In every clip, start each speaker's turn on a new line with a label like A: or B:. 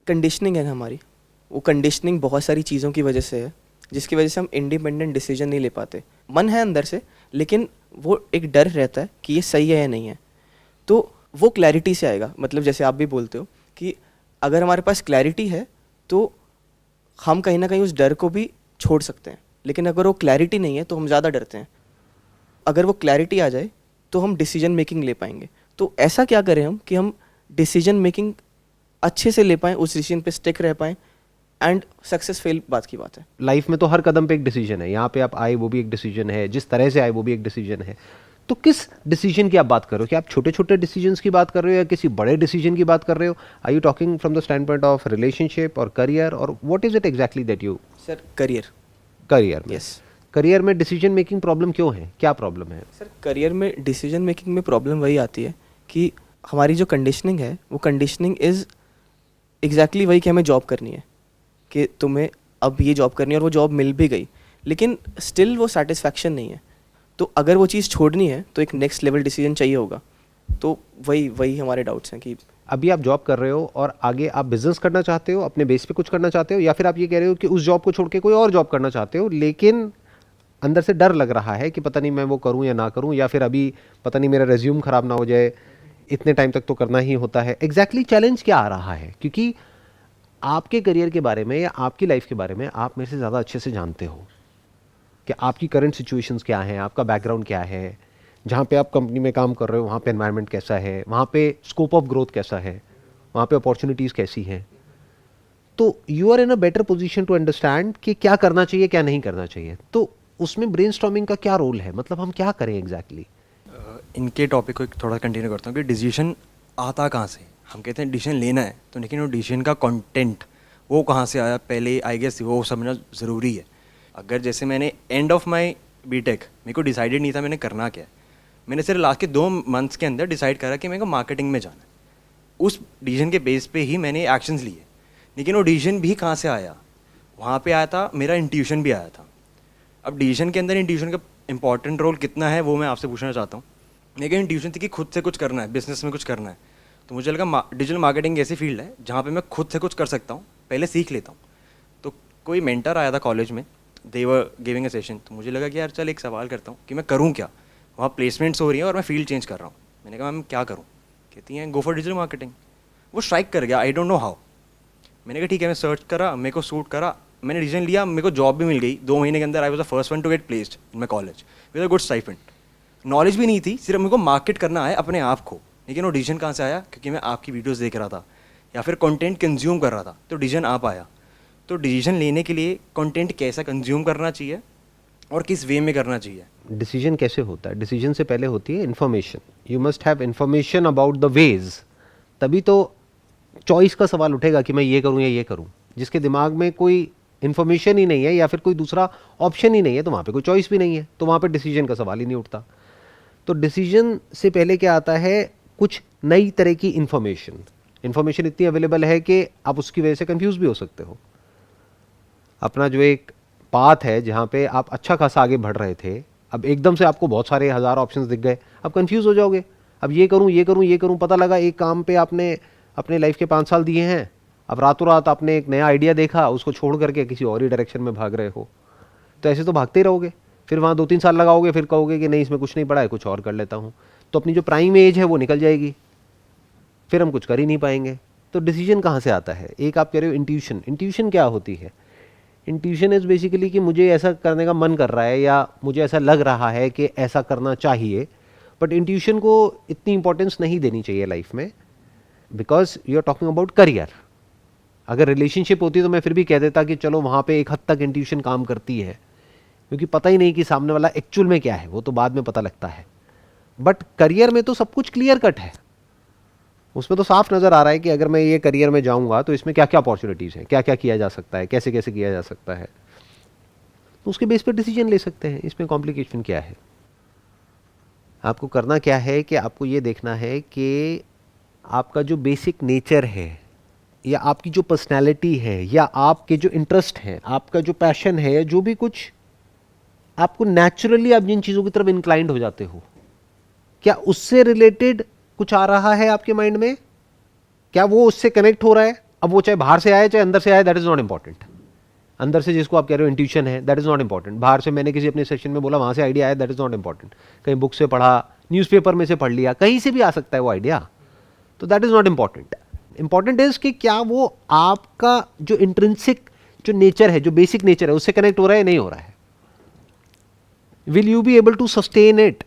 A: Conditioning है हमारी, वो कंडीशनिंग बहुत सारी चीज़ों की वजह से है, जिसकी वजह से हम इंडिपेंडेंट डिसीजन नहीं ले पाते। मन है अंदर से, लेकिन वो एक डर रहता है कि ये सही है या नहीं है। तो वो क्लैरिटी से आएगा, मतलब जैसे आप भी बोलते हो कि अगर हमारे पास क्लैरिटी है तो हम कहीं ना कहीं उस डर को भी छोड़ सकते हैं, लेकिन अगर वो क्लैरिटी नहीं है तो हम ज़्यादा डरते हैं। अगर वो क्लैरिटी आ जाए तो हम डिसीजन मेकिंग ले पाएंगे। तो ऐसा क्या करें हम कि हम डिसीजन मेकिंग अच्छे से ले पाएँ, उस डिसीजन पे स्टिक रह पाएँ, एंड सक्सेस फेल बात की बात है।
B: लाइफ में तो हर कदम पे एक डिसीजन है, यहाँ पे आप आए वो भी एक डिसीजन है, जिस तरह से आए वो भी एक डिसीजन है। तो किस डिसीजन की आप बात कर रहे हो? क्या आप छोटे छोटे डिसीजंस की बात कर रहे हो या किसी बड़े डिसीजन की बात कर रहे हो? Are you talking from the stand point of relationship और करियर, और what is it exactly that you?
A: Sir career.
B: Career में?
A: यस।
B: करियर में डिसीजन मेकिंग प्रॉब्लम क्यों है, क्या प्रॉब्लम है?
A: सर करियर में डिसीजन मेकिंग में प्रॉब्लम वही आती है कि हमारी जो कंडीशनिंग है वो कंडीशनिंग इज़ एग्जैक्टली वही कि हमें जॉब करनी है, कि तुम्हें अब ये जॉब करनी है, और वो जॉब मिल भी गई, लेकिन स्टिल वो सेटिस्फैक्शन नहीं है। तो अगर वो चीज़ छोड़नी है तो एक नेक्स्ट लेवल डिसीजन चाहिए होगा। तो वही वही हमारे डाउट्स हैं कि
B: अभी आप जॉब कर रहे हो और आगे आप बिजनेस करना चाहते हो, अपने बेस पे कुछ करना चाहते हो, या फिर आप ये कह रहे हो कि उस जॉब को छोड़ के कोई और जॉब करना चाहते हो, लेकिन अंदर से डर लग रहा है कि पता नहीं मैं वो करूं या ना करूं, या फिर अभी पता नहीं मेरा रेज्यूम खराब ना हो जाए, इतने टाइम तक तो करना ही होता है। एग्जैक्टली चैलेंज क्या आ रहा है? क्योंकि आपके करियर के बारे में या आपकी लाइफ के बारे में आप मेरे से ज़्यादा अच्छे से जानते हो कि आपकी करंट सिचुएशंस क्या हैं, आपका बैकग्राउंड क्या है, जहाँ पे आप कंपनी में काम कर रहे हो वहाँ पे एनवायरनमेंट कैसा है, वहाँ पे स्कोप ऑफ ग्रोथ कैसा है, वहाँ पे अपॉर्चुनिटीज़ कैसी हैं। तो you are in a better position to understand कि क्या करना चाहिए क्या नहीं करना चाहिए। तो उसमें ब्रेनस्टॉर्मिंग का क्या रोल है, मतलब हम क्या करें एग्जैक्टली?
C: इनके टॉपिक को एक थोड़ा कंटिन्यू करता हूँ कि डिसीजन आता कहाँ से। हम कहते हैं डिसीजन लेना है, तो लेकिन वो डिसीजन का कंटेंट वो कहाँ से आया, पहले आई गेस वो समझना ज़रूरी है। अगर जैसे मैंने एंड ऑफ माई बीटेक मेरे को डिसाइडेड नहीं था मैंने करना क्या है, मैंने सिर्फ लास्ट के 2 मंथ्स के अंदर डिसाइड करा कि मेरे को मार्केटिंग में जाना है। उस डिसीजन के बेस पे ही मैंने एक्शंस लिए, लेकिन वो डिसीजन भी कहाँ से आया, वहाँ पे आया था मेरा इंट्यूशन भी आया था। अब डिसीजन के अंदर इंट्यूशन का इंपॉर्टेंट रोल कितना है वो मैं आपसे पूछना चाहता हूँ। लेकिन इंट्यूशन थी कि खुद से कुछ करना है, बिजनेस में कुछ करना है, तो मुझे लगा डिजिटल मार्केटिंग ऐसी फील्ड है जहाँ पे मैं खुद से कुछ कर सकता हूँ, पहले सीख लेता हूँ। तो कोई मेंटर आया था कॉलेज में, दे वर गिविंग अ सेशन, तो मुझे लगा कि यार चल एक सवाल करता हूँ कि मैं करूँ क्या। वहाँ प्लेसमेंट्स हो रही हैं और मैं फील्ड चेंज कर रहा हूँ। मैंने कहा मैम क्या करूँ? कहती हैं गो फॉर डिजिटल मार्केटिंग। वो स्ट्राइक कर गया, आई डोंट नो हाउ। मैंने कहा ठीक है, मैं सर्च करा, मेरे को सूट करा, मैंने डिसीजन लिया, मेरे को जॉब भी मिल गई 2 महीने के अंदर। I was the first one to get placed in my college with a good stipend. Knowledge भी नहीं थी, सिर्फ मेरे को मार्केट करना है अपने आप को। लेकिन वो डिसीजन कहाँ से आया? क्योंकि मैं आपकी वीडियोस देख रहा था या फिर कंटेंट कंज्यूम कर रहा था, तो डिसीजन आप आया। तो डिसीजन लेने के लिए कंटेंट कैसा कंज्यूम करना चाहिए और किस वे में करना चाहिए।
B: डिसीजन कैसे होता है? डिसीजन से पहले होती है information. You must have information about the ways, तभी तो चॉइस का सवाल उठेगा कि मैं ये करूं या ये करूं। जिसके दिमाग में कोई इन्फॉर्मेशन ही नहीं है या फिर कोई दूसरा ऑप्शन ही नहीं है, तो वहाँ पे कोई चॉइस भी नहीं है, तो वहाँ पे डिसीजन का सवाल ही नहीं उठता। तो डिसीजन से पहले क्या आता है? कुछ नई तरह की इन्फॉर्मेशन। इन्फॉर्मेशन इतनी अवेलेबल है कि आप उसकी वजह से कंफ्यूज भी हो सकते हो। अपना जो एक पाथ है जहाँ पे आप अच्छा खासा आगे बढ़ रहे थे, अब एकदम से आपको बहुत सारे 1000 ऑप्शंस दिख गए, अब कंफ्यूज हो जाओगे। अब ये करूँ ये करूँ ये करूँ, पता लगा एक काम पे आपने अपने लाइफ के 5 साल दिए हैं, अब रातों रात आपने एक नया आइडिया देखा, उसको छोड़ करके किसी और ही डायरेक्शन में भाग रहे हो। तो ऐसे तो भागते ही रहोगे, फिर वहाँ 2-3 साल लगाओगे, फिर कहोगे कि नहीं इसमें कुछ नहीं पड़ा है, कुछ और कर लेता हूँ। तो अपनी जो प्राइम एज है वो निकल जाएगी, फिर हम कुछ कर ही नहीं पाएंगे। तो डिसीजन कहाँ से आता है? एक आप कह रहे हो इंट्यूशन। इंट्यूशन क्या होती है? इंट्यूशन इज़ बेसिकली कि मुझे ऐसा करने का मन कर रहा है या मुझे ऐसा लग रहा है कि ऐसा करना चाहिए, बट इंट्यूशन को इतनी इंपॉर्टेंस नहीं देनी चाहिए लाइफ में, because you are talking about career. अगर रिलेशनशिप होती तो मैं फिर भी कह देता कि चलो वहाँ पे एक हद तक इंट्यूशन काम करती है, क्योंकि पता ही नहीं कि सामने वाला एक्चुअल में क्या है, वो तो बाद में पता लगता है। बट करियर में तो सब कुछ क्लियर कट है, उसमें तो साफ नज़र आ रहा है कि अगर मैं ये करियर में जाऊँगा तो इसमें क्या क्या अपॉर्चुनिटीज़ हैं, क्या क्या किया जा सकता है, कैसे कैसे किया जा सकता है, तो उसके बेस पर डिसीजन ले सकते हैं। इसमें कॉम्प्लिकेशन क्या है? आपको करना क्या है कि आपको ये देखना है कि आपका जो बेसिक नेचर है या आपकी जो पर्सनैलिटी है या आपके जो इंटरेस्ट हैं, आपका जो पैशन है, या जो भी कुछ आपको नेचुरली आप जिन चीज़ों की तरफ इंक्लाइंड हो जाते हो, क्या उससे रिलेटेड कुछ आ रहा है आपके माइंड में? क्या वो उससे कनेक्ट हो रहा है? अब वो चाहे बाहर से आए चाहे अंदर से आए, दैट इज नॉट इंपॉर्टेंट। अंदर से जिसको आप कह रहे हो इंट्यूशन है, दैट इज नॉट इंपॉर्टेंट। बाहर से मैंने किसी अपने सेशन में बोला, वहां से आइडिया आया, दैट इज नॉट इंपॉर्टेंट। कहीं बुक से पढ़ा, न्यूज़पेपर में से पढ़ लिया, कहीं से भी आ सकता है वो आइडिया, तो that is not important. Important is कि क्या वो आपका जो इंट्रिंसिक जो नेचर है, जो बेसिक नेचर है, उससे कनेक्ट हो रहा है, नहीं हो रहा है। Will you be able to sustain it,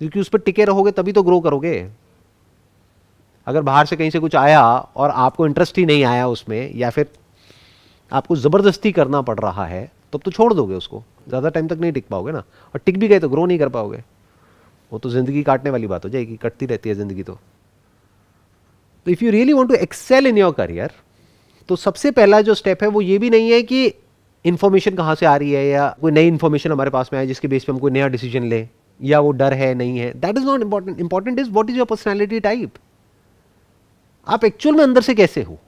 B: क्योंकि उस पर टिके रहोगे तभी तो ग्रो करोगे। अगर बाहर से कहीं से कुछ आया और आपको इंटरेस्ट ही नहीं आया उसमें, या फिर आपको ज़बरदस्ती करना पड़ रहा है, तब तो छोड़ दोगे उसको, ज़्यादा टाइम तक नहीं टिक पाओगे ना। और टिक भी गए तो ग्रो नहीं कर पाओगे, वो तो ज़िंदगी काटने वाली बात हो जाएगी, कटती रहती है ज़िंदगी। तो if you really want to excel in your career, तो सबसे पहला जो स्टेप है वो ये भी नहीं है कि इन्फॉर्मेशन कहाँ से आ रही है, या कोई नई इन्फॉर्मेशन हमारे पास में आए जिसके बेस पे हम कोई नया डिसीजन लें, या वो डर है नहीं है। That is not important. Important is what is your personality type. आप एक्चुअल में अंदर से कैसे हो।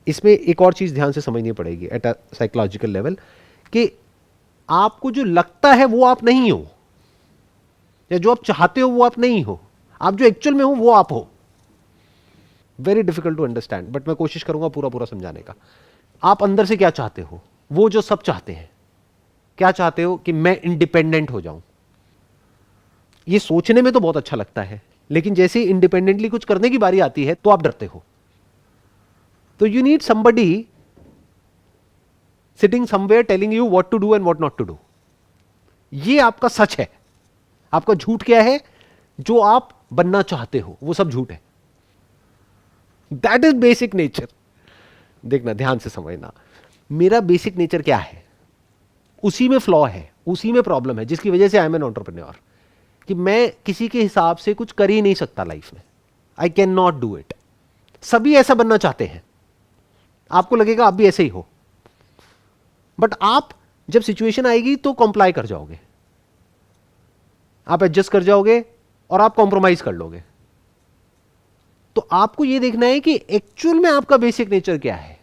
B: इसमें एक और चीज ध्यान से समझनी पड़ेगी एट अ साइकोलॉजिकल लेवल, कि आपको जो लगता है वो आप नहीं हो, या जो आप चाहते हो वो आप नहीं हो। आप जो एक्चुअल में हो वो आप हो। Very difficult to understand, but मैं कोशिश करूंगा पूरा पूरा समझाने का। आप अंदर से क्या चाहते हो, वो जो सब चाहते हैं। क्या चाहते हो कि मैं इंडिपेंडेंट हो जाऊं। ये सोचने में तो बहुत अच्छा लगता है, लेकिन जैसे ही इंडिपेंडेंटली कुछ करने की बारी आती है तो आप डरते हो। तो you need somebody sitting somewhere telling you what to do and what not to do. ये आपका सच है। आपका झूठ क्या है? जो आप बनना चाहते हो वो सब झूठ है। That is basic nature. देखना, ध्यान से समझना, मेरा बेसिक नेचर क्या है, उसी में फ्लॉ है, उसी में प्रॉब्लम है, जिसकी वजह से आई एम एन एंटरप्रेन्योर। कि मैं किसी के हिसाब से कुछ कर ही नहीं सकता लाइफ में। I can not do it. सभी ऐसा बनना चाहते हैं, आपको लगेगा आप भी ऐसे ही हो, बट आप जब सिचुएशन आएगी तो कॉम्प्लाई कर जाओगे, आप एडजस्ट कर जाओगे और आप कॉम्प्रोमाइज कर लोगे। तो आपको यह देखना है कि एक्चुअल में आपका बेसिक नेचर क्या है,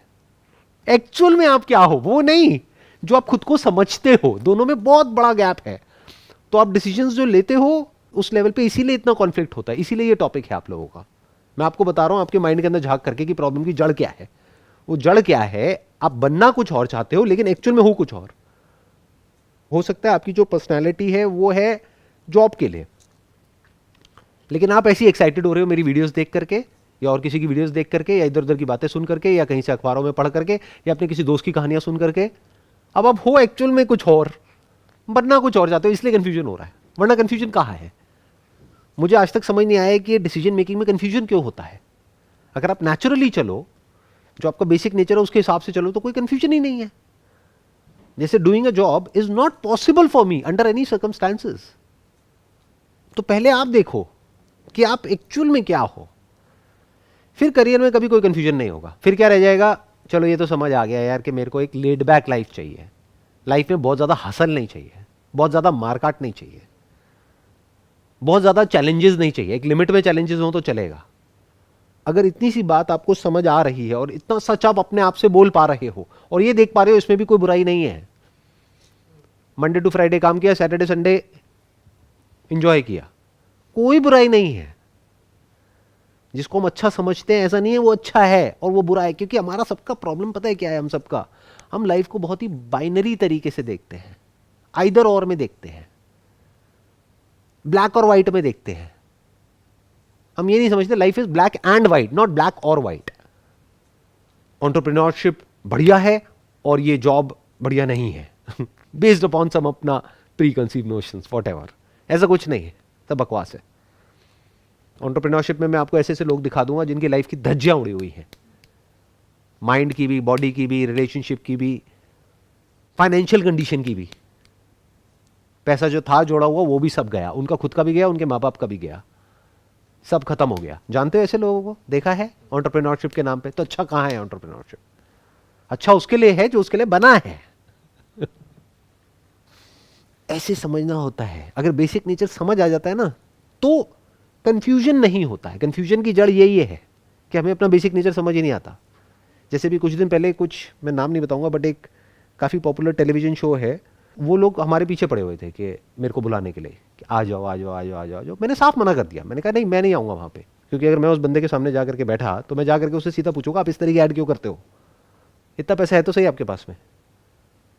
B: एक्चुअल में आप क्या हो, वो नहीं जो आप खुद को समझते हो। दोनों में बहुत बड़ा गैप है। तो आप डिसीजंस जो लेते हो उस लेवल पे, इसीलिए इतना कॉन्फ्लिक्ट होता है, इसीलिए ये टॉपिक है आप लोगों का। मैं आपको बता रहा हूं आपके माइंड के अंदर झांक करके कि प्रॉब्लम की जड़ क्या है। वो जड़ क्या है? आप बनना कुछ और चाहते हो लेकिन एक्चुअल में हो कुछ और। हो सकता है आपकी जो पर्सनैलिटी है वो है जॉब के लिए, लेकिन आप ऐसी एक्साइटेड हो रहे हो मेरी वीडियोस देख करके, या और किसी की वीडियोस देख करके, या इधर उधर की बातें सुन करके, या कहीं से अखबारों में पढ़ करके, या अपने किसी दोस्त की कहानियां सुन करके। अब आप हो एक्चुअल में कुछ और, बनना कुछ और चाहते हो, इसलिए कंफ्यूजन हो रहा है। वरना कंफ्यूजन कहाँ है? मुझे आज तक समझ नहीं आया कि डिसीजन मेकिंग में कंफ्यूजन क्यों होता है। अगर आप नेचुरली चलो, जो आपका बेसिक नेचर है उसके हिसाब से चलो, तो कोई कंफ्यूजन ही नहीं है। जैसे doing a job is not possible for me under any circumstances. तो पहले आप देखो कि आप एक्चुअल में क्या हो, फिर करियर में कभी कोई कंफ्यूजन नहीं होगा। फिर क्या रह जाएगा? चलो ये तो समझ आ गया यार कि मेरे को एक लेड बैक लाइफ चाहिए। लाइफ में बहुत ज्यादा हसल नहीं चाहिए, बहुत ज्यादा मारकाट नहीं चाहिए, बहुत ज्यादा चैलेंजेस नहीं चाहिए। एक लिमिट में चैलेंजेस हो तो चलेगा। अगर इतनी सी बात आपको समझ आ रही है और इतना सच आप अपने आप से बोल पा रहे हो और ये देख पा रहे हो, इसमें भी कोई बुराई नहीं है। मंडे टू फ्राइडे काम किया, सैटरडे संडे एंजॉय किया, कोई बुराई नहीं है। जिसको हम अच्छा समझते हैं, ऐसा नहीं है वो अच्छा है और वो बुरा है, क्योंकि हमारा सबका प्रॉब्लम पता है क्या है? हम सबका, हम लाइफ को बहुत ही बाइनरी तरीके से देखते हैं, आइदर और में देखते हैं, ब्लैक और व्हाइट में देखते हैं। हम ये नहीं समझते life is black and white, not black और व्हाइट। एंटरप्रेन्योरशिप बढ़िया है और ये जॉब बढ़िया नहीं है बेस्ड अपॉन सम अपना प्री कंसीव नोशंस, व्हाटएवर। ऐसा कुछ नहीं है, सब बकवास है। एंटरप्रेन्योरशिप में मैं आपको ऐसे ऐसे लोग दिखा दूंगा जिनकी लाइफ की धज्जियां उड़ी हुई हैं, माइंड की भी, बॉडी की भी, रिलेशनशिप की भी, फाइनेंशियल कंडीशन की भी। पैसा जो था जोड़ा हुआ वो भी सब गया, उनका खुद का भी गया, उनके माँ बाप का भी गया, सब खत्म हो गया। जानते हो ऐसे लोगों को? देखा है एंटरप्रेन्योरशिप के नाम पे? तो अच्छा कहां है एंटरप्रेन्योरशिप? अच्छा उसके लिए है जो उसके लिए बना है ऐसे समझना होता है। अगर बेसिक नेचर समझ आ जाता है ना, तो कंफ्यूजन नहीं होता है। कंफ्यूजन की जड़ यही है कि हमें अपना बेसिक नेचर समझ ही नहीं आता। जैसे भी कुछ दिन पहले, कुछ मैं नाम नहीं बताऊंगा, बट एक काफ़ी पॉपुलर टेलीविज़न शो है, वो लोग हमारे पीछे पड़े हुए थे कि मेरे को बुलाने के लिए कि आ जाओ आ जाओ आ जाओ आ जाओ आ जाओ। मैंने साफ मना कर दिया, मैंने कहा नहीं, मैं नहीं आऊँगा वहाँ पे। क्योंकि अगर मैं उस बंदे के सामने जा करके बैठा तो मैं जा करके उससे सीधा पूछूंगा आप इस तरह की ऐड क्यों करते हो, इतना पैसा है तो सही आपके पास में,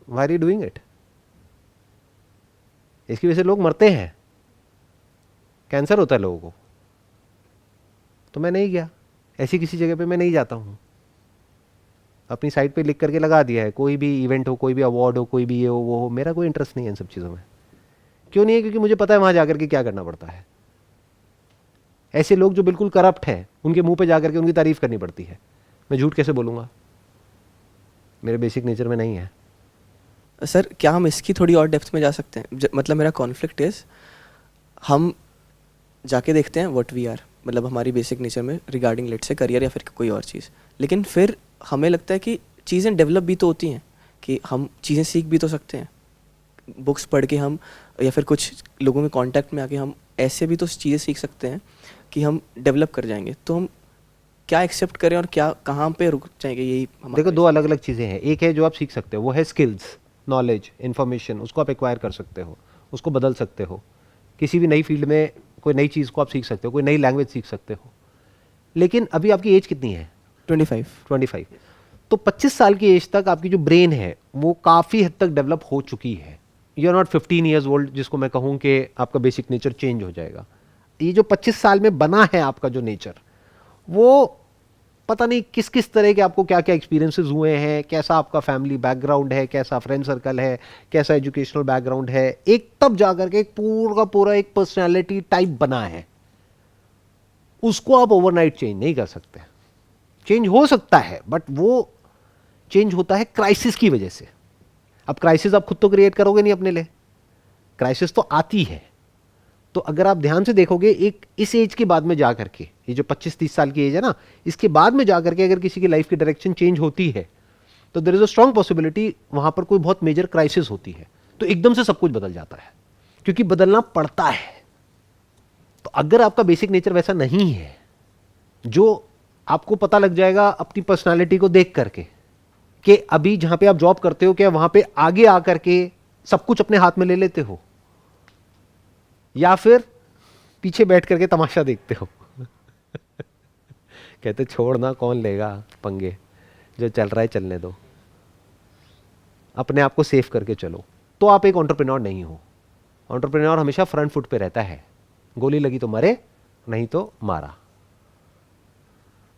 B: why are you doing it. इसकी वजह से लोग मरते हैं, कैंसर होता है लोगों को। तो मैं नहीं गया, ऐसी किसी जगह पे मैं नहीं जाता हूँ। अपनी साइट पे लिख करके लगा दिया है, कोई भी इवेंट हो, कोई भी अवार्ड हो, कोई भी ये हो वो हो, मेरा कोई इंटरेस्ट नहीं है इन सब चीज़ों में। क्यों नहीं है? क्योंकि मुझे पता है वहाँ जाकर के क्या करना पड़ता है। ऐसे लोग जो बिल्कुल करप्ट हैं उनके मुंह पे जाकर के उनकी तारीफ करनी पड़ती है। मैं झूठ कैसे बोलूँगा, मेरे बेसिक नेचर में नहीं है।
A: सर क्या हम इसकी थोड़ी और डेप्थ में जा सकते हैं? मतलब मेरा कॉन्फ्लिक्ट इज, हम जाके देखते हैं व्हाट वी आर, मतलब हमारी बेसिक नेचर में रिगार्डिंग लेट से करियर या फिर कोई और चीज़, लेकिन फिर हमें लगता है कि चीज़ें डेवलप भी तो होती हैं, कि हम चीज़ें सीख भी तो सकते हैं बुक्स पढ़ के, हम या फिर कुछ लोगों के कांटेक्ट में आके हम ऐसे भी तो चीज़ें सीख सकते हैं कि हम डेवलप कर जाएंगे। तो हम क्या एक्सेप्ट करें और क्या कहाँ पे रुक जाएंगे, यही
B: देखो दो अलग अलग चीज़ें हैं। एक है जो आप सीख सकते हो, वो है स्किल्स, नॉलेज, इन्फॉर्मेशन, उसको आप एक्वायर कर सकते हो, उसको बदल सकते हो। किसी भी नई फील्ड में कोई नई चीज़ को आप सीख सकते हो, कोई नई लैंग्वेज सीख सकते हो। लेकिन अभी आपकी एज कितनी है?
A: 25।
B: तो 25 साल की एज तक आपकी जो ब्रेन है वो काफ़ी हद तक डेवलप हो चुकी है। You are not 15 years old जिसको मैं कहूँ कि आपका बेसिक नेचर चेंज हो जाएगा। ये जो 25 साल में बना है आपका जो नेचर, वो पता नहीं किस किस तरह के आपको क्या क्या एक्सपीरियंसेस हुए हैं, कैसा आपका फैमिली बैकग्राउंड है, कैसा फ्रेंड सर्कल है, कैसा एजुकेशनल बैकग्राउंड है, एक तब जाकर के एक पूरा पूरा एक पर्सनैलिटी टाइप बना है। उसको आप ओवरनाइट चेंज नहीं कर सकते। चेंज हो सकता है बट वो चेंज होता है क्राइसिस की वजह से। अब क्राइसिस आप खुद तो क्रिएट करोगे नहीं अपने लिए, क्राइसिस तो आती है। तो अगर आप ध्यान से देखोगे, एक इस एज के बाद में जाकर के, ये जो 25-30 साल की एज है ना, इसके बाद में जाकर के अगर किसी की लाइफ की डायरेक्शन चेंज होती है तो there is a strong possibility वहां पर कोई बहुत मेजर क्राइसिस होती है। तो एकदम से सब कुछ बदल जाता है, क्योंकि बदलना पड़ता है। तो अगर आपका बेसिक नेचर वैसा नहीं है, जो आपको पता लग जाएगा अपनी पर्सनालिटी को देख करके कि अभी जहां पे आप जॉब करते हो, क्या वहां पे आगे आकर के सब कुछ अपने हाथ में ले लेते हो या फिर पीछे बैठ करके तमाशा देखते हो। कहते छोड़ना, कौन लेगा पंगे, जो चल रहा है चलने दो, अपने आप को सेफ करके चलो। तो आप एक एंटरप्रेन्योर नहीं हो। एंटरप्रेन्योर हमेशा फ्रंट फुट पे रहता है, गोली लगी तो मरे, नहीं तो मारा।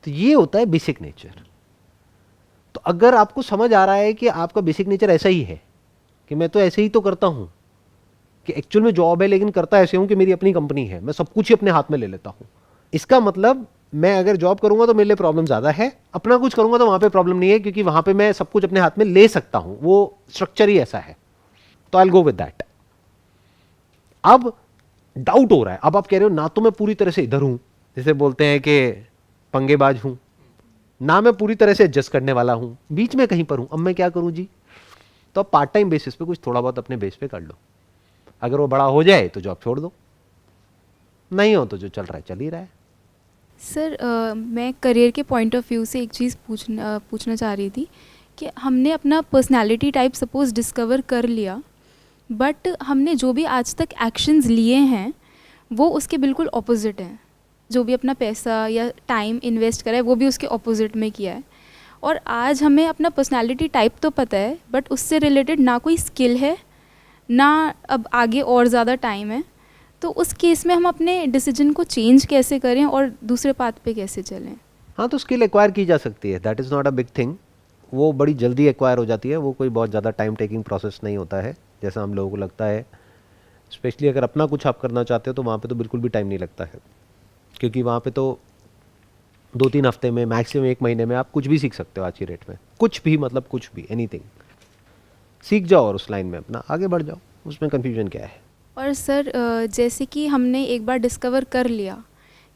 B: तो ये होता है बेसिक नेचर। तो अगर आपको समझ आ रहा है कि आपका बेसिक नेचर ऐसा ही है कि मैं तो ऐसे ही तो करता हूं, कि एक्चुअल में जॉब है लेकिन करता ऐसे हूं कि मेरी अपनी कंपनी है, मैं सब कुछ ही अपने हाथ में ले लेता हूं, इसका मतलब मैं अगर जॉब करूंगा तो मेरे लिए प्रॉब्लम ज्यादा है, अपना कुछ करूंगा तो वहां पे प्रॉब्लम नहीं है, क्योंकि वहां पे मैं सब कुछ अपने हाथ में ले सकता हूं, वो स्ट्रक्चर ही ऐसा है। तो I will go with that. अब डाउट हो रहा है, अब आप कह रहे हो ना तो मैं पूरी तरह से इधर हूं, जैसे बोलते हैं कि पंगेबाज हूं, ना मैं पूरी तरह से एडजस्ट करने वाला हूं, बीच में कहीं पर हूं। अब मैं क्या करूं जी? तो आप पार्ट टाइम बेसिस पे कुछ थोड़ा बहुत अपने बेस पे कर लो। अगर वो बड़ा हो जाए तो जॉब छोड़ दो, नहीं हो तो जो चल रहा है चल ही रहा है।
D: सर मैं करियर के पॉइंट ऑफ व्यू से एक चीज़ पूछना चाह रही थी कि हमने अपना पर्सनालिटी टाइप सपोज डिस्कवर कर लिया, बट हमने जो भी आज तक एक्शंस लिए हैं वो उसके बिल्कुल ऑपोजिट हैं। जो भी अपना पैसा या टाइम इन्वेस्ट करा है वो भी उसके ऑपोजिट में किया है। और आज हमें अपना पर्सनालिटी टाइप तो पता है, बट उससे रिलेटेड ना कोई स्किल है, ना अब आगे और ज़्यादा टाइम है। तो उस केस में हम अपने डिसीजन को चेंज कैसे करें और दूसरे पाथ पे कैसे चलें?
B: हाँ, तो स्किल एक्वायर की जा सकती है, that is not a big thing. वो बड़ी जल्दी एक्वायर हो जाती है, वो कोई बहुत ज़्यादा टाइम टेकिंग प्रोसेस नहीं होता है जैसा हम लोगों को लगता है। स्पेशली अगर अपना कुछ आप करना चाहते हो तो वहाँ पे तो बिल्कुल भी टाइम नहीं लगता है, क्योंकि वहाँ पे तो 2-3 हफ्ते में, मैक्सिमम 1 महीने में आप कुछ भी सीख सकते हो। आज की रेट में कुछ भी, मतलब कुछ भी, एनीथिंग सीख जाओ और उस लाइन में अपना आगे बढ़ जाओ, उसमें कन्फ्यूजन क्या है।
D: और सर जैसे कि हमने एक बार डिस्कवर कर लिया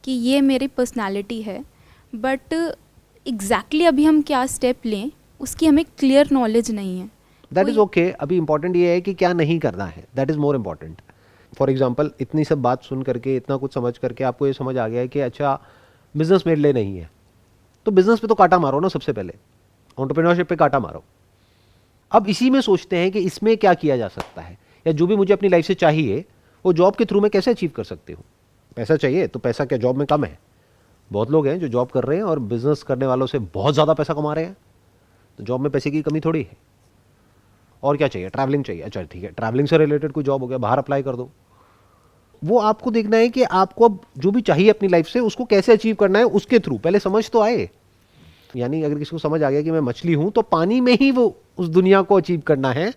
D: कि ये मेरी पर्सनालिटी है, बट एग्जैक्टली अभी हम क्या स्टेप लें उसकी हमें क्लियर नॉलेज नहीं है।
B: That is okay. अभी इंपॉर्टेंट ये है कि क्या नहीं करना है, that is more important. For example, इतनी सब बात सुन करके, इतना कुछ समझ करके आपको ये समझ आ गया है कि अच्छा बिजनेस मेरे लिए नहीं है, तो बिजनेस पे तो काटा मारो ना, सबसे पहले एंटरप्रेन्योरशिप पे काटा मारो। अब इसी में सोचते हैं कि इसमें क्या किया जा सकता है, या जो भी मुझे अपनी लाइफ से चाहिए वो जॉब के थ्रू मैं कैसे अचीव कर सकती हूँ। पैसा चाहिए तो पैसा क्या जॉब में कम है? बहुत लोग हैं जो जॉब कर रहे हैं और बिजनेस करने वालों से बहुत ज़्यादा पैसा कमा रहे हैं, तो जॉब में पैसे की कमी थोड़ी है। और क्या चाहिए? ट्रैवलिंग चाहिए, अच्छा ठीक है, ट्रैवलिंग से रिलेटेड कोई जॉब हो गया, बाहर अप्लाई कर दो। वो आपको देखना है कि आपको अब जो भी चाहिए अपनी लाइफ से उसको कैसे अचीव करना है, उसके थ्रू पहले समझ तो आए। यानी अगर किसी को समझ आ गया कि मैं मछली हूं, तो पानी में ही वो उस दुनिया को अचीव करना है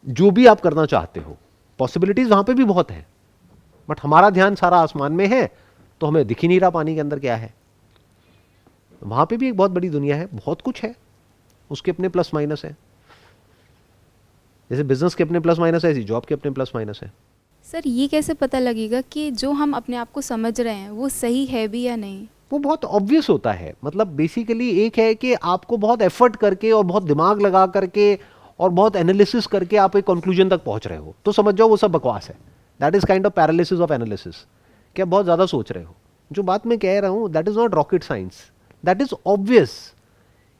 B: जो भी आप करना चाहते हो। पॉसिबिलिटीज वहां पे भी बहुत है, बट हमारा ध्यान सारा आसमान में है, तो हमें दिख ही नहीं रहा पानी के अंदर क्या है। वहां पे भी एक बहुत बड़ी दुनिया है, बहुत कुछ है, उसके अपने प्लस माइनस है। जैसे बिजनेस के अपने प्लस माइनस है, ऐसी जॉब के अपने प्लस माइनस है।
D: सर ये कैसे पता लगेगा कि जो हम अपने आप को समझ रहे हैं वो सही है भी या नहीं?
B: वो बहुत ऑब्वियस होता है। मतलब बेसिकली एक है कि आपको बहुत एफर्ट करके और बहुत दिमाग लगा करके और बहुत एनालिसिस करके आप एक कंक्लूजन तक पहुंच रहे हो, तो समझ जाओ वो सब बकवास है। That is kind of paralysis of analysis, कि आप बहुत ज्यादा सोच रहे हो। जो बात मैं कह रहा हूं that is not rocket science, that is obvious.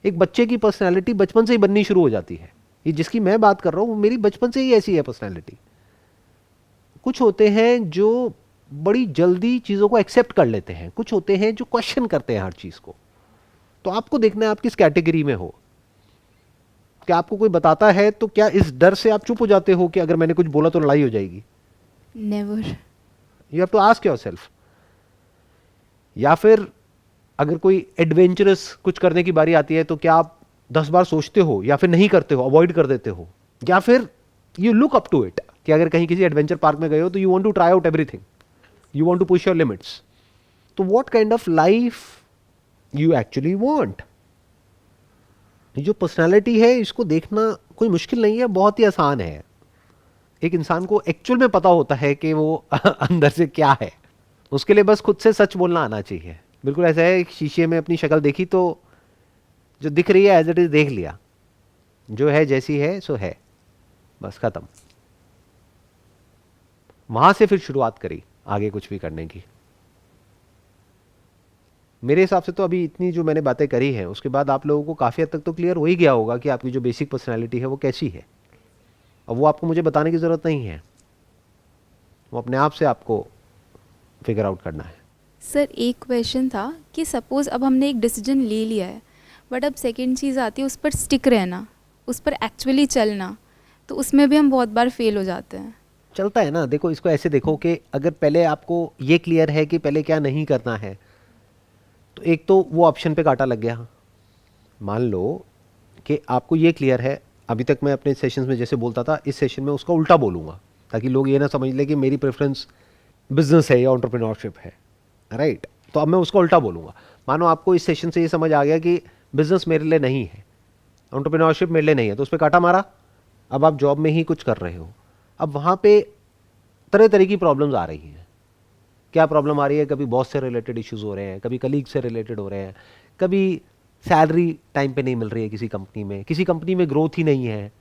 B: एक बच्चे की पर्सनैलिटी बचपन से ही बननी शुरू हो जाती है। ये जिसकी मैं बात कर रहा हूं मेरी बचपन से ही ऐसी है पर्सनैलिटी। कुछ होते हैं जो बड़ी जल्दी चीज़ों को एक्सेप्ट कर लेते हैं, कुछ होते हैं जो क्वेश्चन करते हैं हर चीज़ को। तो आपको देखना है आप किस कैटेगरी में हो। क्या आपको कोई बताता है तो क्या इस डर से आप चुप हो जाते हो कि अगर मैंने कुछ बोला तो लड़ाई हो जाएगी?
D: Never.
B: You have to ask yourself. या फिर अगर कोई एडवेंचरस कुछ करने की बारी आती है तो क्या आप 10 बार सोचते हो या फिर नहीं करते हो, अवॉइड कर देते हो? या फिर you look up to it, कि अगर कहीं किसी एडवेंचर पार्क में गए हो तो you want to try out everything, you want to push your limits. तो what kind of life you actually want? ये जो पर्सनालिटी है इसको देखना कोई मुश्किल नहीं है, बहुत ही आसान है। एक इंसान को एक्चुअल में पता होता है कि वो अंदर से क्या है। उसके लिए बस खुद से सच बोलना आना चाहिए। बिल्कुल ऐसा है, शीशे में अपनी शक्ल देखी तो जो दिख रही है एज इट इज देख लिया, जो है जैसी है सो है, बस खत्म। वहां से फिर शुरुआत करी आगे कुछ भी करने की। मेरे हिसाब से तो अभी इतनी जो मैंने बातें करी हैं उसके बाद आप लोगों को काफ़ी हद तक तो क्लियर हो ही गया होगा कि आपकी जो बेसिक पर्सनालिटी है वो कैसी है। और वो आपको मुझे बताने की ज़रूरत नहीं है, वो अपने आप से आपको फिगर आउट करना है।
D: सर एक क्वेश्चन था कि सपोज़ अब हमने एक डिसीजन ले लिया है, बट अब सेकंड चीज़ आती है उस पर स्टिक रहना, उस पर एक्चुअली चलना, तो उसमें भी हम बहुत बार फेल हो जाते हैं।
B: चलता है ना। देखो इसको ऐसे देखो कि अगर पहले आपको ये क्लियर है कि पहले क्या नहीं करना है, तो एक तो वो ऑप्शन पे कांटा लग गया। मान लो कि आपको ये क्लियर है, अभी तक मैं अपने सेशंस में जैसे बोलता था, इस सेशन में उसका उल्टा बोलूँगा ताकि लोग ये ना समझ ले कि मेरी प्रेफरेंस बिजनेस है या एंटरप्रेन्योरशिप है, राइट। तो अब मैं उसका उल्टा बोलूँगा। मानो आपको इस सेशन से ये समझ आ गया कि बिजनेस मेरे लिए नहीं है, एंटरप्रेन्योरशिप मेरे लिए नहीं है, तो उस पर कांटा मारा। अब आप जॉब में ही कुछ कर रहे हो, अब वहाँ पे तरह तरह की प्रॉब्लम्स आ रही हैं। क्या प्रॉब्लम आ रही है? कभी बॉस से रिलेटेड इश्यूज हो रहे हैं, कभी कलीग से रिलेटेड हो रहे हैं, कभी सैलरी टाइम पे नहीं मिल रही है किसी कंपनी में ग्रोथ ही नहीं है,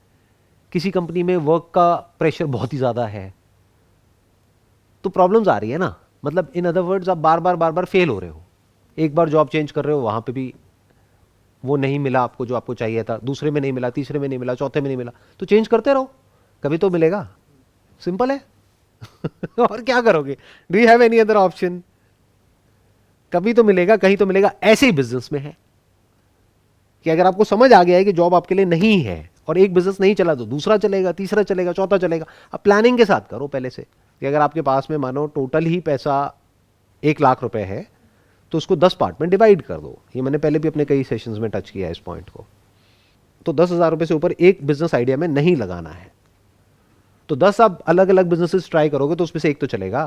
B: किसी कंपनी में वर्क का प्रेशर बहुत ही ज़्यादा है। तो प्रॉब्लम्स आ रही है ना। मतलब इन अदर वर्ड्स आप बार बार फेल हो रहे हो। एक बार जॉब चेंज कर रहे हो, वहाँ पे भी वो नहीं मिला आपको जो आपको चाहिए था, दूसरे में नहीं मिला, तीसरे में नहीं मिला, चौथे में नहीं मिला, तो चेंज करते रहो, कभी तो मिलेगा। सिंपल है। और क्या करोगे? Do you have any other option? कभी तो मिलेगा, कहीं तो मिलेगा। ऐसे ही बिजनेस में है कि अगर आपको समझ आ गया है कि जॉब आपके लिए नहीं है और एक बिजनेस नहीं चला तो दूसरा चलेगा, तीसरा चलेगा, चौथा चलेगा। अब प्लानिंग के साथ करो पहले से कि अगर आपके पास में मानो टोटल ही पैसा 1 लाख रुपए है तो उसको 10 पार्ट में डिवाइड कर दो। ये मैंने पहले भी अपने कई सेशंस में टच किया है इस पॉइंट को। तो 10,000 रुपए से ऊपर एक बिजनेस आइडिया में नहीं लगाना है। तो 10 आप अलग अलग बिजनेसेस ट्राई करोगे तो उसमें से एक तो चलेगा।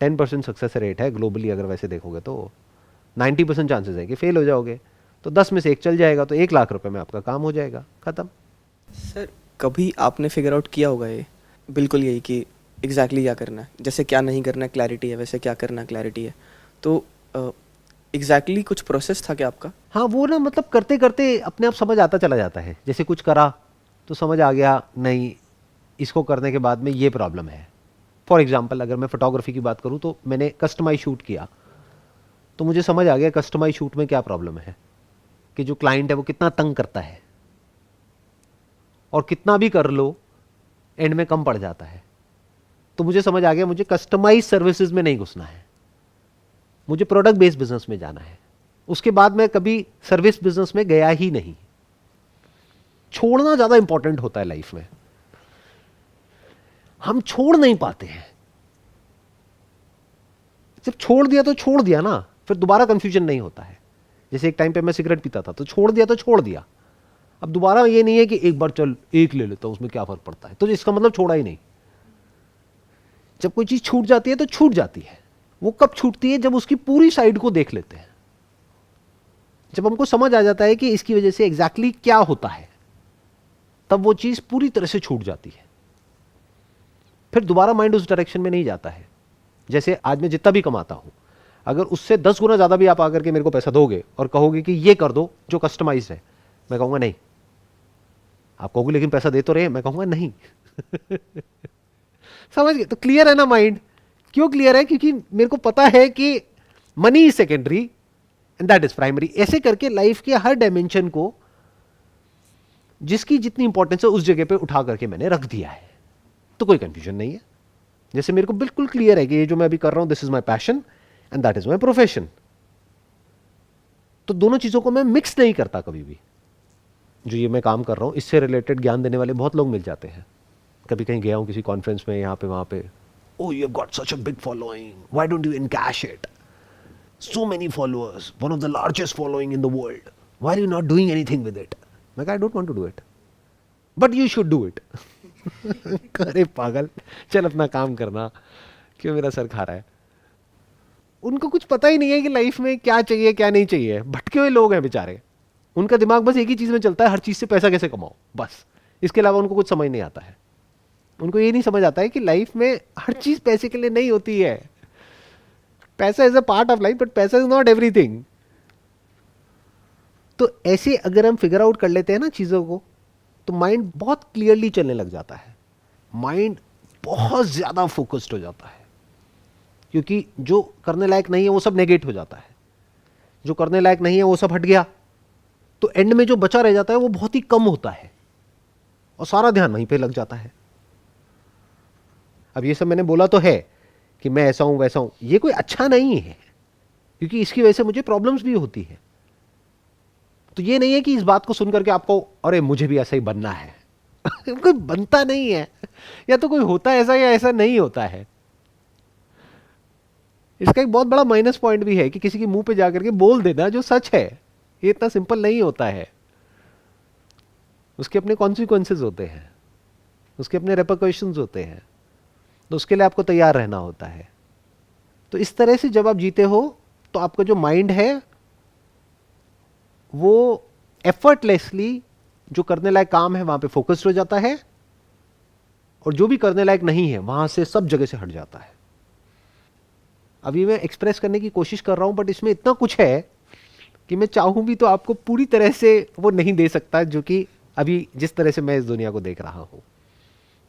B: 10% सक्सेस रेट है ग्लोबली, अगर वैसे देखोगे तो 90% चांसेस है कि फेल हो जाओगे। तो 10 में से एक चल जाएगा तो 1 लाख रुपए में आपका काम हो जाएगा, खत्म।
A: सर कभी आपने फिगर आउट किया होगा ये बिल्कुल यही कि एग्जैक्टली क्या करना है, जैसे क्या नहीं करना है क्लैरिटी है, वैसे क्या करना है क्लैरिटी है, तो एग्जैक्टली कुछ प्रोसेस था क्या आपका?
B: हाँ, वो ना मतलब करते करते अपने आप समझ आता चला जाता है। जैसे कुछ करा तो समझ आ गया नहीं, इसको करने के बाद में ये प्रॉब्लम है। फॉर एग्जाम्पल अगर मैं फोटोग्राफी की बात करूँ तो मैंने कस्टमाइज शूट किया तो मुझे समझ आ गया कस्टमाइज शूट में क्या प्रॉब्लम है, कि जो क्लाइंट है वो कितना तंग करता है और कितना भी कर लो एंड में कम पड़ जाता है। तो मुझे समझ आ गया मुझे कस्टमाइज सर्विसेज में नहीं घुसना है, मुझे प्रोडक्ट बेस्ड बिजनेस में जाना है। उसके बाद मैं कभी सर्विस बिजनेस में गया ही नहीं। छोड़ना ज्यादा इंपॉर्टेंट होता है लाइफ में, हम छोड़ नहीं पाते हैं। जब छोड़ दिया तो छोड़ दिया ना, फिर दोबारा कंफ्यूजन नहीं होता है। जैसे एक टाइम पे मैं सिगरेट पीता था, तो छोड़ दिया तो छोड़ दिया। अब दोबारा ये नहीं है कि एक बार चल एक ले लेता हूं, उसमें क्या फर्क पड़ता है, तो इसका मतलब छोड़ा ही नहीं। जब कोई चीज छूट जाती है तो छूट जाती है। वो कब छूटती है? जब उसकी पूरी साइड को देख लेते हैं, जब हमको समझ आ जाता है कि इसकी वजह से एग्जैक्टली क्या होता है, तब वो चीज पूरी तरह से छूट जाती है। फिर दोबारा माइंड उस डायरेक्शन में नहीं जाता है। जैसे आज मैं जितना भी कमाता हूं, अगर उससे 10 गुना ज्यादा भी आप आकर के मेरे को पैसा दोगे और कहोगे कि ये कर दो जो कस्टमाइज है, मैं कहूंगा नहीं। आप कहोगे लेकिन पैसा दे तो रहे हैं, मैं कहूंगा नहीं। समझ गए? तो क्लियर है ना माइंड? क्यों क्लियर है? क्योंकि मेरे को पता है कि money is secondary and that is primary. ऐसे करके लाइफ के हर डायमेंशन को जिसकी जितनी इंपॉर्टेंस है उस जगह पे उठा करके मैंने रख दिया है, तो कोई कंफ्यूजन नहीं है। जैसे मेरे को बिल्कुल क्लियर है कि ये जो मैं अभी कर रहा हूं, this is my passion and that is my profession. तो दोनों चीजों को मैं मिक्स नहीं करता कभी भी। जो ये मैं काम कर रहा हूं, इससे रिलेटेड ज्ञान देने वाले बहुत लोग मिल जाते हैं। कभी कहीं गया हूं किसी कॉन्फ्रेंस में, यहां पे वहां पे, oh you have got such a big following, why don't you encash it, so many followers, one of the largest following in the world, why are you not doing anything with it? मैं कहा I don't want to do it, but you should do it. अरे पागल, चल अपना काम करना, क्यों मेरा सर खा रहा है? उनको कुछ पता ही नहीं है कि लाइफ में क्या चाहिए क्या नहीं चाहिए। भटके हुए लोग हैं बेचारे। उनका दिमाग बस एक ही चीज में चलता है, हर चीज से पैसा कैसे कमाओ, बस। इसके अलावा उनको कुछ समझ नहीं आता है। उनको ये नहीं समझ आता है कि लाइफ में हर चीज पैसे के लिए नहीं होती है। पैसा is a part of life, but पैसा इज नॉट एवरीथिंग। तो ऐसे अगर हम फिगर आउट कर लेते हैं ना चीजों को, तो माइंड बहुत क्लियरली चलने लग जाता है। माइंड बहुत ज्यादा फोकस्ड हो जाता है, क्योंकि जो करने लायक नहीं है वो सब नेगेट हो जाता है। जो करने लायक नहीं है वो सब हट गया, तो एंड में जो बचा रह जाता है वो बहुत ही कम होता है, और सारा ध्यान वहीं पे लग जाता है। अब ये सब मैंने बोला तो है कि मैं ऐसा हूं वैसा हूं, ये कोई अच्छा नहीं है, क्योंकि इसकी वजह से मुझे प्रॉब्लम्स भी होती है। तो ये नहीं है कि इस बात को सुनकर के आपको अरे मुझे भी ऐसा ही बनना है। कोई बनता नहीं है, या तो कोई होता है ऐसा या ऐसा नहीं होता है। इसका एक बहुत बड़ा माइनस पॉइंट भी है कि किसी के मुंह पे जाकर के बोल देना जो सच है, ये इतना सिंपल नहीं होता है। उसके अपने कॉन्सिक्वेंसेस होते हैं, उसके अपने रेपरकशंस होते हैं, तो उसके लिए आपको तैयार रहना होता है। तो इस तरह से जब आप जीते हो, तो आपका जो माइंड है वो एफर्टलेसली जो करने लायक काम है वहां पे फोकस्ड हो जाता है, और जो भी करने लायक नहीं है वहां से सब जगह से हट जाता है। अभी मैं एक्सप्रेस करने की कोशिश कर रहा हूं, बट इसमें इतना कुछ है कि मैं चाहूं भी तो आपको पूरी तरह से वो नहीं दे सकता, जो कि अभी जिस तरह से मैं इस दुनिया को देख रहा हूं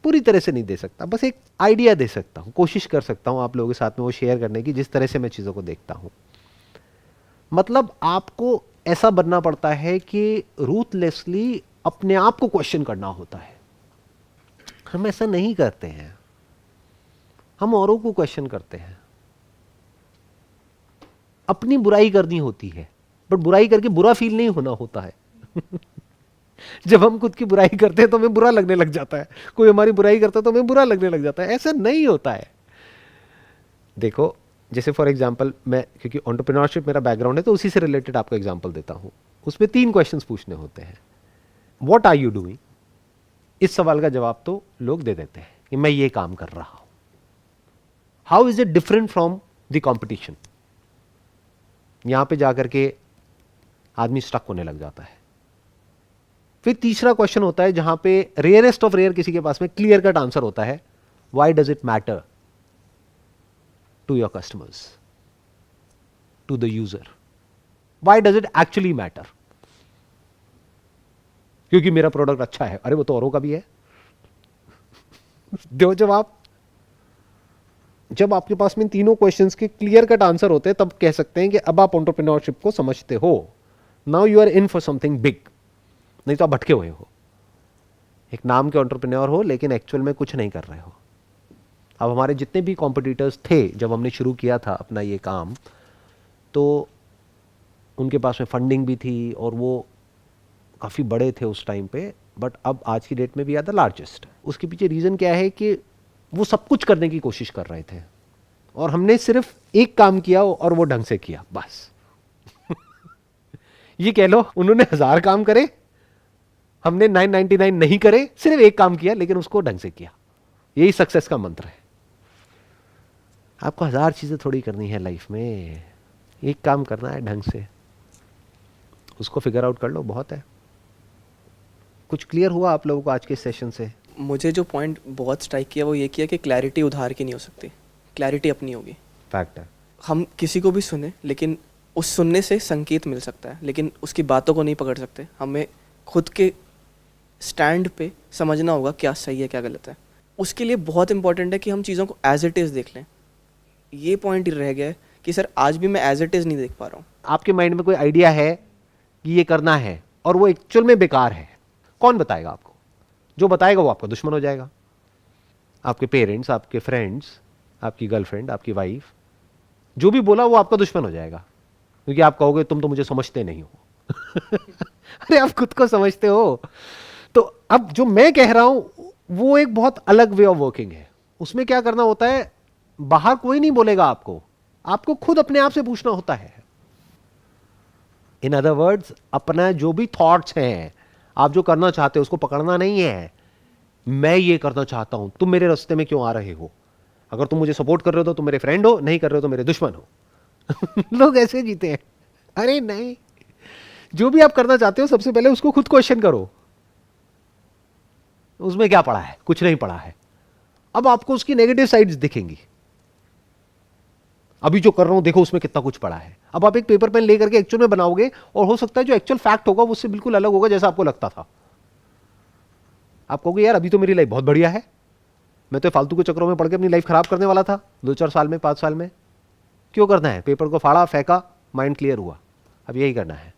B: पूरी तरह से नहीं दे सकता। बस एक आइडिया दे सकता हूं, कोशिश कर सकता हूं आप लोगों के साथ में वो शेयर करने की, जिस तरह से मैं चीज़ों को देखता हूं। मतलब आपको ऐसा बनना पड़ता है कि रूथलेसली अपने आप को क्वेश्चन करना होता है। हम ऐसा नहीं करते हैं, हम औरों को क्वेश्चन करते हैं। अपनी बुराई करनी होती है, बट बुराई करके बुरा फील नहीं होना होता है। जब हम खुद की बुराई करते हैं तो हमें बुरा लगने लग जाता है, कोई हमारी बुराई करता है तो हमें बुरा लगने लग जाता है। ऐसा नहीं होता है। देखो, जैसे फॉर एग्जांपल मैं, क्योंकि एंटरप्रेन्योरशिप मेरा बैकग्राउंड है, तो उसी से रिलेटेड आपको एग्जांपल देता हूं। उसमें 3 क्वेश्चंस पूछने होते हैं। What are you doing? इस सवाल का जवाब तो लोग दे देते हैं कि मैं ये काम कर रहा हूं। How is it different from the competition? यहां पे जाकर के आदमी स्टक होने लग जाता है। फिर तीसरा क्वेश्चन होता है जहां पे रेयरेस्ट ऑफ रेयर किसी के पास में क्लियर कट आंसर होता है, why does it matter to your customers, to the user? Why does it actually matter? क्योंकि मेरा प्रोडक्ट अच्छा है। अरे वो तो औरों का भी है। दो जवाब। जब आपके पास में तीनों क्वेश्चंस के क्लियर कट आंसर होते हैं, तब कह सकते हैं कि अब आप एंटरप्रेन्योरशिप को समझते हो। Now you are in for something big. नहीं तो आप भटके हुए हो, एक नाम के एंटरप्रेन्योर हो, लेकिन एक्चुअल में कुछ नहीं कर रहे हो। अब हमारे जितने भी कॉम्पिटिटर्स थे जब हमने शुरू किया था अपना ये काम, तो उनके पास में फंडिंग भी थी और वो काफ़ी बड़े थे उस टाइम पे, बट अब आज की डेट में भी आर द लार्जेस्ट। उसके पीछे रीज़न क्या है कि वो सब कुछ करने की कोशिश कर रहे थे और हमने सिर्फ एक काम किया और वो ढंग से किया, बस। ये कह लो उन्होंने 1000 काम करे, हमने 999 नहीं करे, सिर्फ एक काम किया लेकिन उसको ढंग से किया। यही सक्सेस का मंत्र है। आपको 1000 चीजें थोड़ी करनी है लाइफ में, एक काम करना है ढंग से, उसको फिगर आउट कर लो, बहुत है। कुछ क्लियर हुआ आप लोगों को आज के सेशन से?
A: मुझे जो पॉइंट बहुत स्ट्राइक किया वो ये किया कि क्लैरिटी उधार की नहीं हो सकती, क्लैरिटी अपनी होगी।
B: फैक्ट है।
A: हम किसी को भी सुने लेकिन उस सुनने से संकेत मिल सकता है, लेकिन उसकी बातों को नहीं पकड़ सकते। हमें खुद के स्टैंड पे समझना होगा क्या सही है क्या गलत है। उसके लिए बहुत इंपॉर्टेंट है कि हम चीज़ों को एज इट इज़ देख लें। ये पॉइंट ही रह गया है कि सर आज भी मैं एज इट इज़ नहीं देख पा रहा हूँ।
B: आपके माइंड में कोई आइडिया है कि ये करना है और वो एक्चुअल में बेकार है, कौन बताएगा आपको? जो बताएगा वो आपका दुश्मन हो जाएगा। आपके पेरेंट्स, आपके फ्रेंड्स, आपकी गर्लफ्रेंड, आपकी वाइफ, जो भी बोला वो आपका दुश्मन हो जाएगा, क्योंकि आप कहोगे तुम तो मुझे समझते नहीं हो। अरे आप खुद को समझते हो। तो अब जो मैं कह रहा हूं वो एक बहुत अलग वे ऑफ वर्किंग है। उसमें क्या करना होता है, बाहर कोई नहीं बोलेगा आपको, आपको खुद अपने आप से पूछना होता है। इन अदर वर्ड्स, अपना जो भी थॉट्स हैं, आप जो करना चाहते हो उसको पकड़ना नहीं है। मैं ये करना चाहता हूं, तुम मेरे रास्ते में क्यों आ रहे हो? अगर तुम मुझे सपोर्ट कर रहे हो तो तुम मेरे फ्रेंड हो, नहीं कर रहे हो तो मेरे दुश्मन हो। लोग ऐसे जीते हैं। अरे नहीं, जो भी आप करना चाहते हो सबसे पहले उसको खुद क्वेश्चन करो, उसमें क्या पड़ा है? कुछ नहीं पड़ा है। अब आपको उसकी नेगेटिव साइड्स दिखेंगी। अभी जो कर रहा हूं देखो उसमें कितना कुछ पड़ा है। अब आप एक पेपर पेन लेकर के एक्चुअल में बनाओगे और हो सकता है जो एक्चुअल फैक्ट होगा वो उससे बिल्कुल अलग होगा जैसा आपको लगता था। आप कहोगे यार अभी तो मेरी लाइफ बहुत बढ़िया है, मैं तो फालतू के चक्करों में पड़ के अपनी लाइफ खराब करने वाला था 2-4 साल में, 5 साल में। क्यों करना है? पेपर को फाड़ा, फेंका, माइंड क्लियर हुआ, अब यही करना है,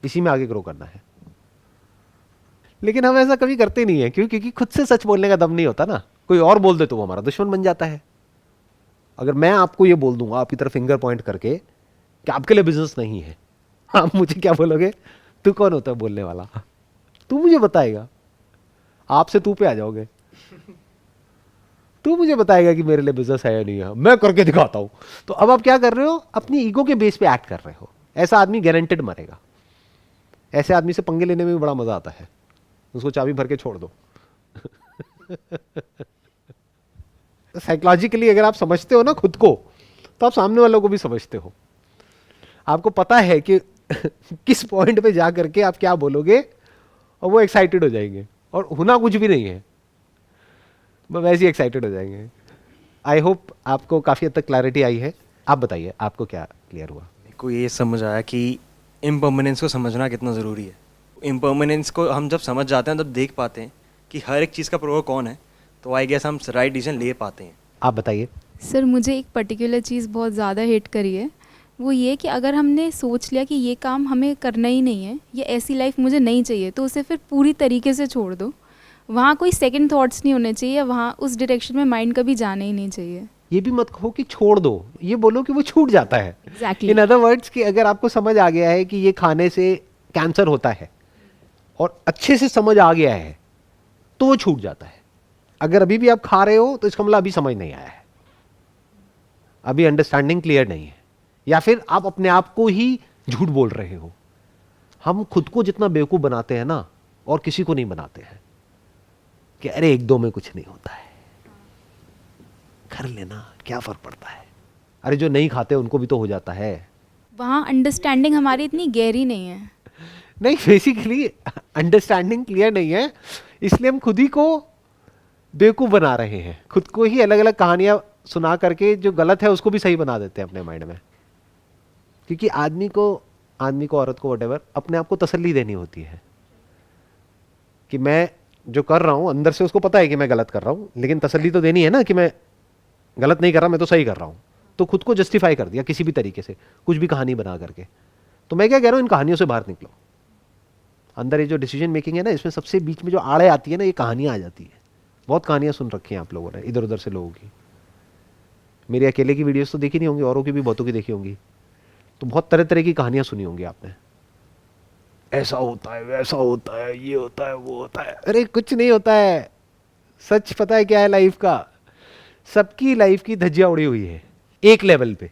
B: इसी में आगे ग्रो करना है। लेकिन हम ऐसा कभी करते नहीं है। क्यों? क्योंकि खुद से सच बोलने का दम नहीं होता ना। कोई और बोल दे तो वो हमारा दुश्मन बन जाता है। अगर मैं आपको ये बोल दूंगा आपकी तरफ फिंगर पॉइंट करके कि आपके लिए बिजनेस नहीं है, आप मुझे क्या बोलोगे? तू कौन होता है बोलने वाला? तू मुझे बताएगा, आपसे तू पे आ जाओगे। तू मुझे बताएगा कि मेरे लिए बिजनेस है या नहीं है, मैं करके दिखाता हूं। तो अब आप क्या कर रहे हो? अपनी ईगो के बेस पे एक्ट कर रहे हो। ऐसा आदमी गारंटेड मरेगा। ऐसे आदमी से पंगे लेने में भी बड़ा मजा आता है, उसको चाबी भर के छोड़ दो। साइकोलॉजिकली अगर आप समझते हो ना खुद को, तो आप सामने वालों को भी समझते हो। आपको पता है कि किस पॉइंट पे जा करके आप क्या बोलोगे और वो एक्साइटेड हो जाएंगे, और होना कुछ भी नहीं है, वो वैसे ही एक्साइटेड हो जाएंगे। आई होप आपको काफ़ी हद तक क्लैरिटी आई है। आप बताइए आपको क्या क्लियर हुआ?
C: मेरे को ये समझ आया कि इम्पर्मानेंस को समझना कितना ज़रूरी है। इम्पर्मानेंस को हम जब समझ जाते हैं तब देख पाते हैं कि हर एक चीज़ का प्रो कौन है, तो आई गेस हम राइट डिसीजन ले पाते हैं।
B: आप बताइए।
D: सर मुझे एक पर्टिकुलर चीज़ बहुत ज़्यादा हिट करी है, वो ये कि अगर हमने सोच लिया कि ये काम हमें करना ही नहीं है, ये ऐसी लाइफ मुझे नहीं चाहिए, तो उसे फिर पूरी तरीके से छोड़ दो। वहाँ कोई सेकंड थॉट्स नहीं होने चाहिए, वहाँ उस डायरेक्शन में माइंड कभी जाना ही नहीं चाहिए।
B: ये भी मत कहो कि छोड़ दो, ये बोलो कि वो छूट जाता है।
D: Exactly.
B: इन अदर वर्ड्स कि अगर आपको समझ आ गया है कि ये खाने से कैंसर होता है और अच्छे से समझ आ गया है, तो वो छूट जाता है। अगर अभी भी आप खा रहे हो तो इसका मतलब अभी समझ नहीं आया है, अभी अंडरस्टैंडिंग क्लियर नहीं है, या फिर आप अपने आप को ही झूठ बोल रहे हो। हम खुद को जितना बेवकूफ बनाते हैं ना, और किसी को नहीं बनाते हैं कि अरे 1-2 में कुछ नहीं होता है, कर लेना, क्या फर्क पड़ता है। अरे जो नहीं खाते उनको भी तो हो जाता है।
D: वहाँ अंडरस्टैंडिंग हमारी इतनी गहरी नहीं है।
B: नहीं, बेसिकली अंडरस्टैंडिंग क्लियर नहीं है, इसलिए हम खुद ही को बेवकूफ बना रहे हैं। खुद को ही अलग अलग कहानियां सुना करके जो गलत है उसको भी सही बना देते हैं अपने माइंड में। क्योंकि आदमी को औरत को व्हाटएवर अपने आप को तसल्ली देनी होती है कि मैं जो कर रहा हूं अंदर से उसको पता है कि मैं गलत कर रहा हूं, लेकिन तसल्ली तो देनी है ना कि मैं गलत नहीं कर रहा, मैं तो सही कर रहा हूं। तो खुद को जस्टिफाई कर दिया किसी भी तरीके से, कुछ भी कहानी बना करके। तो मैं क्या कह रहा हूं, इन कहानियों से बाहर निकलो। अंदर ये जो डिसीजन मेकिंग है ना, इसमें सबसे बीच में जो आड़े आती है ना, ये कहानियां आ जाती है। बहुत कहानियां सुन रखी हैं आप लोगों ने इधर उधर से लोगों की। मेरी अकेले की वीडियोस तो देखी नहीं होंगी, औरों की भी बहुतों की देखी होंगी। तो बहुत तरह तरह की कहानियां सुनी होंगी आपने, ऐसा होता है, वैसा होता है, ये होता है, वो होता है। अरे कुछ नहीं होता है। सच पता है क्या है लाइफ का? सबकी लाइफ की धज्जियां उड़ी हुई है एक लेवल पे,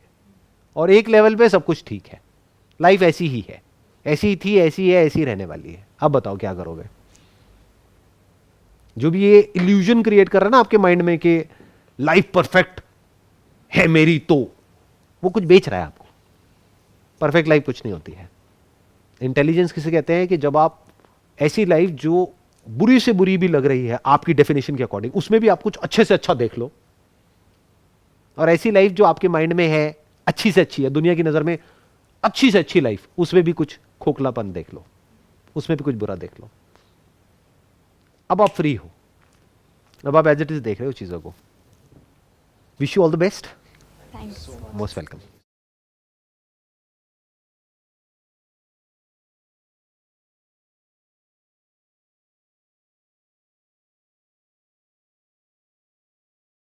B: और एक लेवल पे सब कुछ ठीक है। लाइफ ऐसी ही है, ऐसी थी, ऐसी है, ऐसी रहने वाली है। अब बताओ क्या करोगे? जो भी ये इल्यूजन क्रिएट कर रहा है ना आपके माइंड में कि लाइफ परफेक्ट है मेरी, तो वो कुछ बेच रहा है आपको। परफेक्ट लाइफ कुछ नहीं होती है। इंटेलिजेंस किसे कहते हैं? कि जब आप ऐसी लाइफ जो बुरी से बुरी भी लग रही है आपकी डेफिनेशन के अकॉर्डिंग, उसमें भी आप कुछ अच्छे से अच्छा देख लो, और ऐसी लाइफ जो आपके माइंड में है अच्छी से अच्छी है, दुनिया की नजर में अच्छी से अच्छी लाइफ, उसमें भी कुछ खोखलापन देख लो, उसमें भी कुछ बुरा देख लो। अब आप फ्री हो, अब आप एज इट इज देख रहे हो चीजों को। Wish you all the best,
D: thanks.
B: Most welcome.